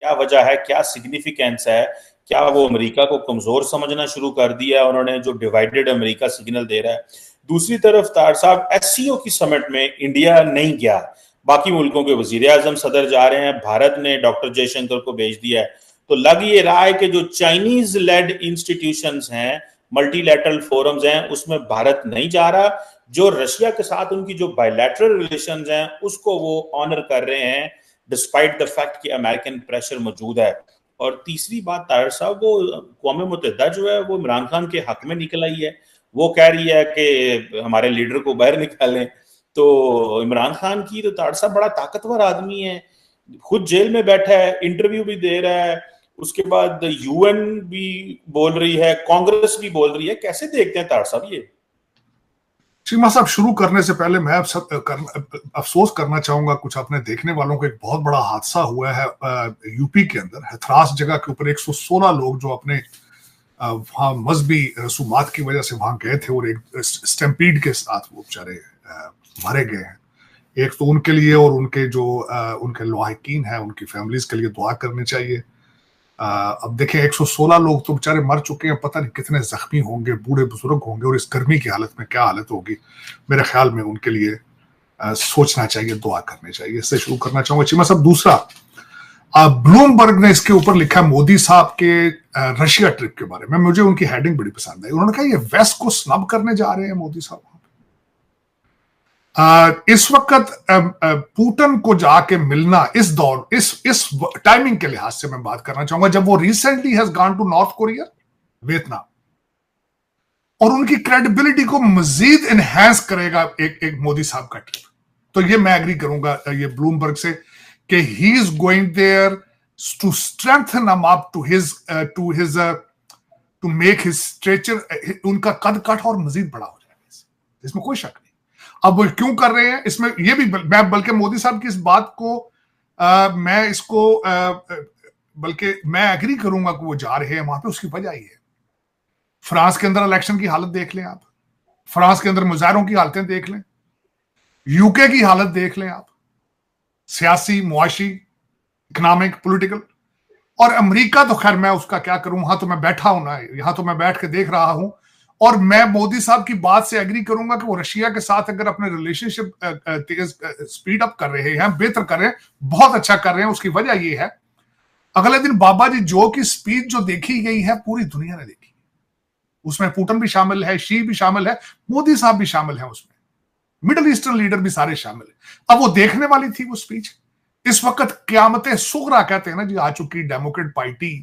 क्या वजह है, क्या सिग्निफिकेंस है, क्या वो अमेरिका को कमजोर समझना शुरू कर दिया है उन्होंने, जो डिवाइडेड अमेरिका सिग्नल दे रहा है। दूसरी तरफ तार साहब एससीओ की समिट में इंडिया नहीं गया, बाकी मुल्कों के वजीर आजम सदर जा रहे हैं, भारत ने डॉक्टर जयशंकर को भेज दिया है। तो लग ये रहा है कि जो चाइनीज लेड इंस्टीट्यूशंस हैं, मल्टीलैटरल फोरम्स हैं, उसमें भारत नहीं जा रहा। जो रशिया के साथ उनकी जो बायलैटरल रिलेशंस हैं उसको वो ऑनर कर रहे हैं डिस्पाइट द फैक्ट कि अमेरिकन प्रेशर मौजूद है। और तीसरी बात ताहिर साहब, वो क़ौम मुत्तहिदा जो है वो इमरान खान के हक में निकल आई है। वो कह रही है कि हमारे लीडर को बाहर निकालें। तो इमरान खान की तो ताहिर साहब बड़ा ताकतवर आदमी है, खुद जेल में बैठा है, इंटरव्यू भी दे रहा है, उसके बाद यूएन भी बोल रही है, कांग्रेस भी बोल रही है। कैसे देखते हैं तार साहब ये? चीमा साहब, शुरू करने से पहले मैं अफसोस करना चाहूंगा कुछ अपने देखने वालों को। एक बहुत बड़ा हादसा हुआ है यूपी के अंदर, हथरास जगह के ऊपर 116 लोग जो अपने वहां मजहबी रसूमात की वजह से वहां गए थे और एक स्टैम्पीड के साथ वो बेचारे मारे गए हैं। एक तो उनके लिए और उनके जो उनके लवाहिकीन हैं, उनकी फैमिलीज के लिए दुआ करनी चाहिए। अब देखें, 116 लोग तो बेचारे मर चुके हैं, पता नहीं कितने जख्मी होंगे, बूढ़े बुजुर्ग होंगे, और इस गर्मी की हालत में क्या हालत होगी। मेरे ख्याल में उनके लिए सोचना चाहिए, दुआ करनी चाहिए। इससे शुरू करना चाहूंगा चीमा साहब। दूसरा, ब्लूमबर्ग ने इसके ऊपर लिखा मोदी साहब के रशिया ट्रिप के बारे में। मुझे उनकी हेडिंग बड़ी पसंद आई। उन्होंने कहा ये वेस्ट को स्नब करने जा रहे हैं मोदी साहब। इस वक्त पुतिन को जाके मिलना, इस दौर इस टाइमिंग के लिहाज से मैं बात करना चाहूंगा, जब वो recently has gone to North Korea, Vietnam, और उनकी क्रेडिबिलिटी को मजीद इनहेंस करेगा एक मोदी साहब का ट्रिप। तो ये मैं एग्री करूंगा ये ब्लूमबर्ग से कि he is going there to strengthen him up to make his stature, उनका कद काठ और मजीद बड़ा हो जाएगा, इसमें कोई शक नहीं। अब वो क्यों कर रहे हैं इसमें ये भी मैं, बल्कि मोदी साहब की इस बात को मैं इसको बल्कि मैं एग्री करूंगा कि वो जा रहे हैं वहां पे। उसकी वजह ये है, फ्रांस के अंदर इलेक्शन की हालत देख लें आप, फ्रांस के अंदर मुजाहरों की हालतें देख लें, यूके की हालत देख लें आप, सियासी, मुआशी, इकोनॉमिक, पॉलिटिकल। और अमेरिका तो खैर मैं उसका क्या करूं, वहां तो मैं बैठा हूं ना, यहां तो मैं बैठ के देख रहा हूं। और मैं मोदी साहब की बात से एग्री करूंगा कि वो रशिया के साथ अगर अपने रिलेशनशिप स्पीड अप कर रहे हैं, बेहतर कर रहे हैं, बहुत अच्छा कर रहे हैं। उसकी वजह ये है, अगले दिन बाबा जी जो की स्पीच जो देखी गई है पूरी दुनिया ने देखी, उसमें पुतिन भी शामिल है, शी भी शामिल है, मोदी साहब भी शामिल है, उसमें मिडिल ईस्टर्न लीडर भी सारे शामिल है। अब वो देखने वाली थी वो स्पीच। इस वक्त क्यामत सुगरा कहते हैं ना जी, आ चुकी डेमोक्रेट पार्टी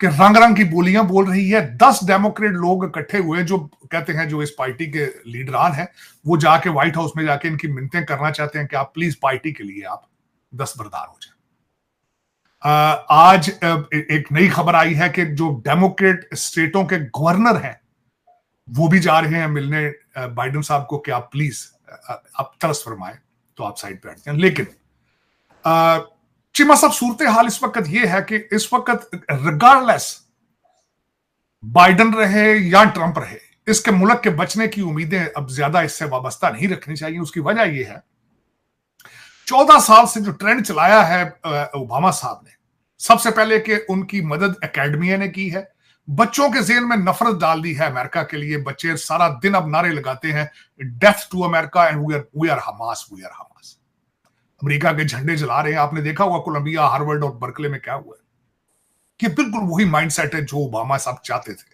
कि रंग रंग की बोलियां बोल रही है। 10 डेमोक्रेट लोग इकट्ठे हुए जो कहते हैं, जो इस पार्टी के लीडरान हैं, वो जाके व्हाइट हाउस में जाके इनकी मिन्नतें करना चाहते हैं कि आप प्लीज पार्टी के लिए आप दस्तबरदार हो जाए। आज एक नई खबर आई है कि जो डेमोक्रेट स्टेटों के गवर्नर हैं वो भी जा रहे हैं मिलने बाइडेन साहब को कि आप प्लीज आप तरस फरमाएं, तो आप साइड पे हटते हैं। लेकिन चीमा साहब, सूरत हाल इस वक्त यह है कि इस वक्त रिगार्डलेस बाइडेन रहे या ट्रंप रहे, इसके मुल्क के बचने की उम्मीदें अब ज्यादा इससे वाबस्ता नहीं रखनी चाहिए। उसकी वजह यह है, 14 साल से जो ट्रेंड चलाया है ओबामा साहब ने, सबसे पहले कि उनकी मदद एकेडमिया ने की है, बच्चों के ज़हन में नफरत डाल दी है अमेरिका के लिए। बच्चे सारा दिन अब नारे लगाते हैं, death to America and we are Hamas, we are Hamas. America के झंडे जला रहे हैं। आपने देखा होगा कोलंबिया, हार्वर्ड और बर्कले में क्या हुआ है, कि बिल्कुल वही माइंडसेट है जो ओबामा साहब चाहते थे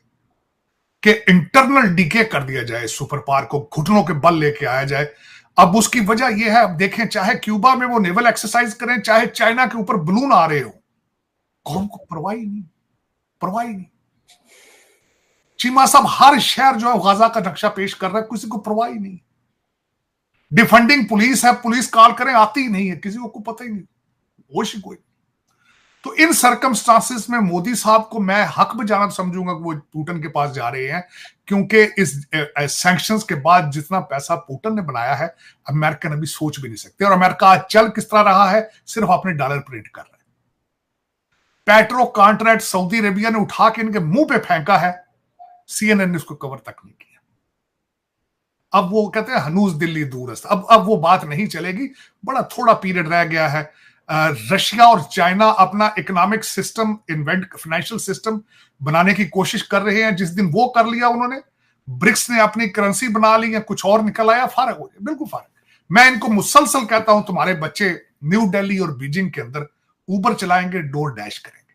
कि इंटरनल डीके कर दिया जाए, सुपर पावर को घुटनों के बल लेके आया जाए। अब उसकी वजह यह है, अब देखें, चाहे क्यूबा में वो नेवल एक्सरसाइज करें, चाहे चाइना के ऊपर बलून आ रहे हो, कौन को परवाह ही नहीं, परवाह ही नहीं। चीमा साहब, हर शहर जो है गाजा का नक्शा पेश कर रहा है, किसी को परवाह ही नहीं। डिफेंडिंग पुलिस है, पुलिस कॉल करें आती ही नहीं है, किसी को पता ही नहीं, होश ही कोई। तो इन सर्कमस्टांसेस में मोदी साहब को मैं हक बजाना समझूंगा कि वो पुतिन के पास जा रहे हैं, क्योंकि इस सैंक्शंस के बाद जितना पैसा पुतिन ने बनाया है, अमेरिकन अभी सोच भी नहीं सकते। और अमेरिका आज चल किस तरह रहा है, सिर्फ अपने डॉलर प्रिंट कर रहा है। पेट्रो कॉन्ट्रैक्ट सऊदी अरेबिया ने उठा के इनके मुंह पे फेंका है, CNN ने उसको कवर तक नहीं किया। अब वो कहते हैं हनूज दिल्ली दूरस्थ, अब वो बात नहीं चलेगी, बड़ा थोड़ा पीरियड रह गया है। रशिया और चाइना अपना इकोनॉमिक सिस्टम फाइनेंशियल सिस्टम बनाने की कोशिश कर रहे हैं। जिस दिन वो कर लिया उन्होंने, ब्रिक्स ने अपनी करेंसी बना ली या कुछ और निकल आया, फारग हो गया, बिल्कुल फारग। मैं इनको मुसलसल कहता हूं तुम्हारे बच्चे न्यू दिल्ली और बीजिंग के अंदर उबर चलाएंगे, डोर डैश करेंगे,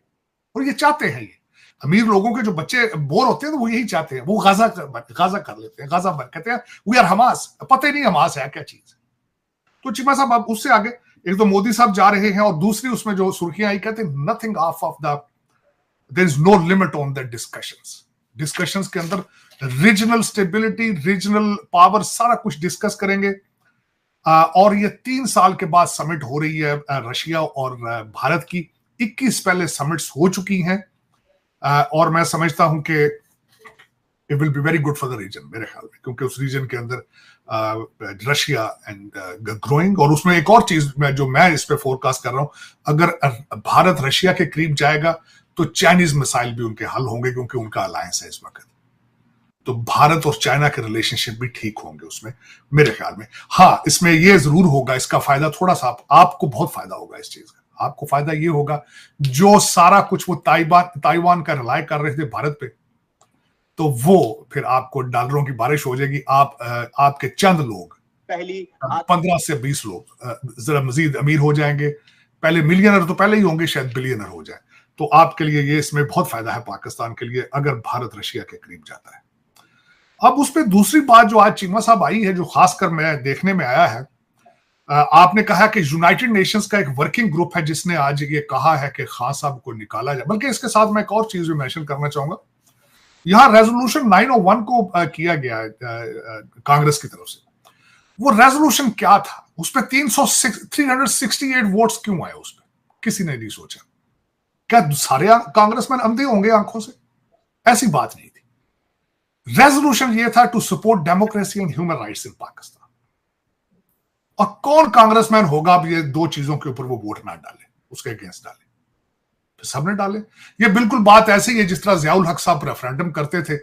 और ये चाहते हैं। ये अमीर लोगों के जो बच्चे बोर होते हैं तो वो यही चाहते हैं, वो गाजा कर लेते हैं, गाजा बन कहते हैं वी आर हमास, पता ही नहीं हमास है क्या चीज। तो चीमा साहब अब उससे आगे एक तो मोदी साहब जा रहे हैं, और दूसरी उसमें जो सुर्खियां आई, कहते हैं nothing of the, there is no limit on the discussions के अंदर रीजनल स्टेबिलिटी, रीजनल पावर, सारा कुछ डिस्कस करेंगे। और ये 3 साल के बाद समिट हो रही है रशिया और भारत की। 21 पहले समिट्स हो चुकी हैं, और मैं समझता हूं कि it will be very good for the region, मेरे ख्याल में, क्योंकि उस रीजन के अंदर रशिया एंड ग्रोइंग। और उसमें एक और चीज जो मैं इस पे फोरकास्ट कर रहा हूं, अगर भारत रशिया के करीब जाएगा तो चाइनीज मिसाइल भी उनके हल होंगे, क्योंकि उनका अलायंस है इस वक्त। तो भारत और चाइना के रिलेशनशिप भी ठीक होंगे उसमें, मेरे ख्याल में। हाँ, इसमें यह जरूर होगा, इसका फायदा थोड़ा सा आपको बहुत फायदा होगा इस चीज का। आपको फायदा ये होगा, जो सारा कुछ वो ताइवान का रिलाय कर रहे थे भारत पे, तो वो फिर आपको डॉलरों की बारिश हो जाएगी। आपके चंद लोग, पहली 15 से 20 लोग जरा मजीद अमीर हो जाएंगे। पहले मिलियनर तो पहले ही होंगे, शायद बिलियनर हो जाए। तो आपके लिए ये इसमें बहुत फायदा है पाकिस्तान के लिए, अगर भारत रशिया के करीब जाता है। अब उस पर दूसरी बात जो आज चीमा साहब आई है, जो खासकर मैं देखने में आया है, आपने कहा कि यूनाइटेड नेशंस का एक वर्किंग ग्रुप है जिसने आज ये कहा है कि खान साहब को निकाला जाए। बल्कि इसके साथ मैं एक और चीज भी मेंशन करना चाहूंगा, यहां रेजोल्यूशन 901 को किया गया है कांग्रेस की तरफ से। वो रेजोल्यूशन क्या था, उस पर 368 वोट्स क्यों आए उस पर, किसी ने नहीं सोचा। क्या सारे कांग्रेसमैन अंधे होंगे आंखों से? ऐसी बात नहीं थी। रेजोल्यूशन ये था to support democracy and human rights in Pakistan. और कौन कांग्रेसमैन होगा अब ये दो चीजों के ऊपर वो वोट ना डाले, उसके अगेंस्ट डाले? तो सबने डाले। ये बिल्कुल बात ऐसी ही है जिस तरह जियाउल हक साहब रेफरेंडम करते थे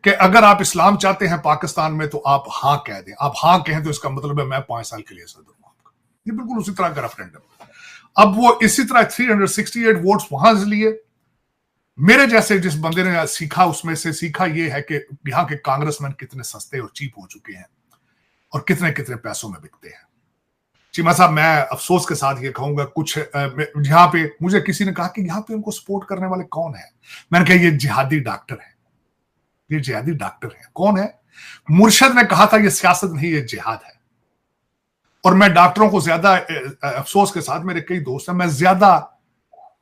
कि अगर आप इस्लाम चाहते हैं पाकिस्तान में तो आप हाँ कह दें। आप हाँ कहें तो इसका मतलब है मैं 5 साल के लिए सदर हूं आपका। ये बिल्कुल उसी तरह का रेफरेंडम। अब वो इसी तरह 368 वोट्स वहां से लिए। मेरे जैसे जिस बंदे ने सीखा, उसमें से सीखा ये है कि यहां के कांग्रेसमैन कितने सस्ते और चीप हो चुके हैं और कितने कितने पैसों में बिकते हैं। चीमा साहब, मैं अफसोस के साथ ये कहूंगा, कुछ यहाँ पे मुझे किसी ने कहा कि यहाँ पे उनको सपोर्ट करने वाले कौन है। मैंने कहा ये जिहादी डॉक्टर है, ये जिहादी डॉक्टर है। कौन है? मुर्शद ने कहा था ये सियासत नहीं, ये जिहाद है। और मैं डॉक्टरों को ज्यादा, अफसोस के साथ मेरे कई दोस्त हैं, मैं ज्यादा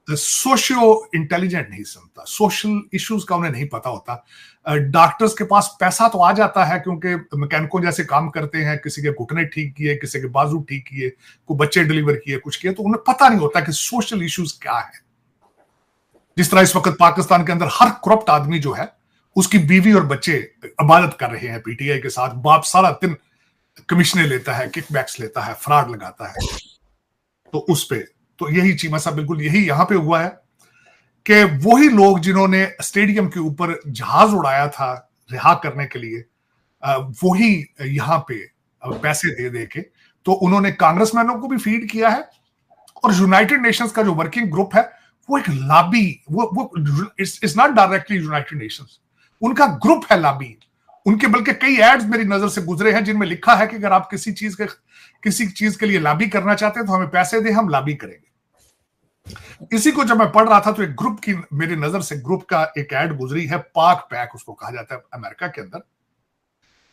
सोशियो इंटेलिजेंट नहीं समझता। सोशल इश्यूज का उन्हें नहीं पता होता। डॉक्टर्स के पास पैसा तो आ जाता है क्योंकि मैकेनिकों जैसे काम करते हैं, किसी के घुटने ठीक किए, किसी के बाजू ठीक किए, कोई बच्चे डिलीवर किए, कुछ किए, तो उन्हें पता नहीं होता कि सोशल इश्यूज क्या है। जिस तरह इस वक्त पाकिस्तान के अंदर हर करप्ट आदमी जो है उसकी बीवी और बच्चे इबादत कर रहे हैं पीटीआई के साथ। बाप सारा दिन कमीशनें लेता है, किकबैक्स लेता है, फ्रॉड लगाता है। तो उस पे तो यही चीमा साहब, बिल्कुल यही यहां पे हुआ है कि वही लोग जिन्होंने स्टेडियम के ऊपर जहाज उड़ाया था रिहा करने के लिए, वही यहां पे पैसे दे दे के तो उन्होंने कांग्रेसमैनों को भी फीड किया है। और यूनाइटेड नेशंस का जो वर्किंग ग्रुप है वो एक लॉबी, वो it's not directly United Nations, उनका ग्रुप है लॉबी। उनके बल्कि कई एड्स मेरी नजर से गुजरे हैं जिनमें लिखा है कि अगर आप किसी चीज के लिए लॉबी करना चाहते हैं तो हमें पैसे दें, हम लॉबी करेंगे। इसी को जब मैं पढ़ रहा था तो एक ग्रुप की मेरी नजर से ग्रुप का एक ऐड गुजरी है, पाक पैक उसको कहा जाता है अमेरिका के अंदर।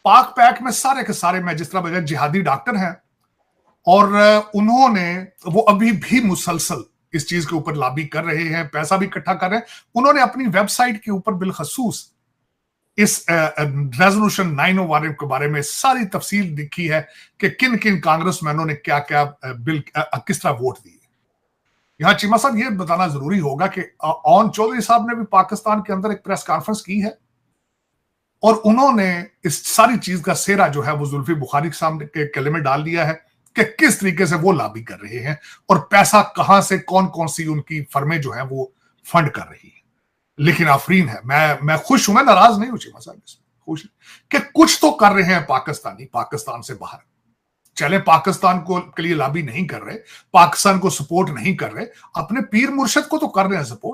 पाक पैक में सारे के सारे, मैं जिस तरह बजाय जिहादी डॉक्टर हैं, और उन्होंने वो अभी भी मुसलसल इस चीज के ऊपर लॉबी कर रहे हैं, पैसा भी इकट्ठा कर रहे हैं। उन्होंने अपनी वेबसाइट के ऊपर बिलखसूस इस रेजोल्यूशन 901 के बारे में सारी तफसील लिखी है कि किन किन कांग्रेसमैनों ने क्या क्या बिल किस तरह वोट दिए। यहां चीमा साहब ये बताना जरूरी होगा कि ऑन चौधरी साहब ने भी पाकिस्तान के अंदर एक प्रेस कॉन्फ्रेंस की है और उन्होंने इस सारी चीज का सेरा जो है वो जुल्फी बुखारी के सामने के किले में डाल दिया है कि किस तरीके से वो लॉबी कर रहे हैं और पैसा कहां से, कौन कौन सी उनकी फर्में जो है वो फंड कर रही है। लेकिन आफरीन है, मैं खुश हूं, मैं नाराज नहीं हूं चीमा साहब, खुश कि कुछ तो कर रहे हैं पाकिस्तानी पाकिस्तान से बाहर। चले पाकिस्तान को के लिए लॉबी नहीं कर रहे, पाकिस्तान को सपोर्ट नहीं कर रहे, अपने पीर मुर्शद को तो कर रहे हैं सपोर्ट।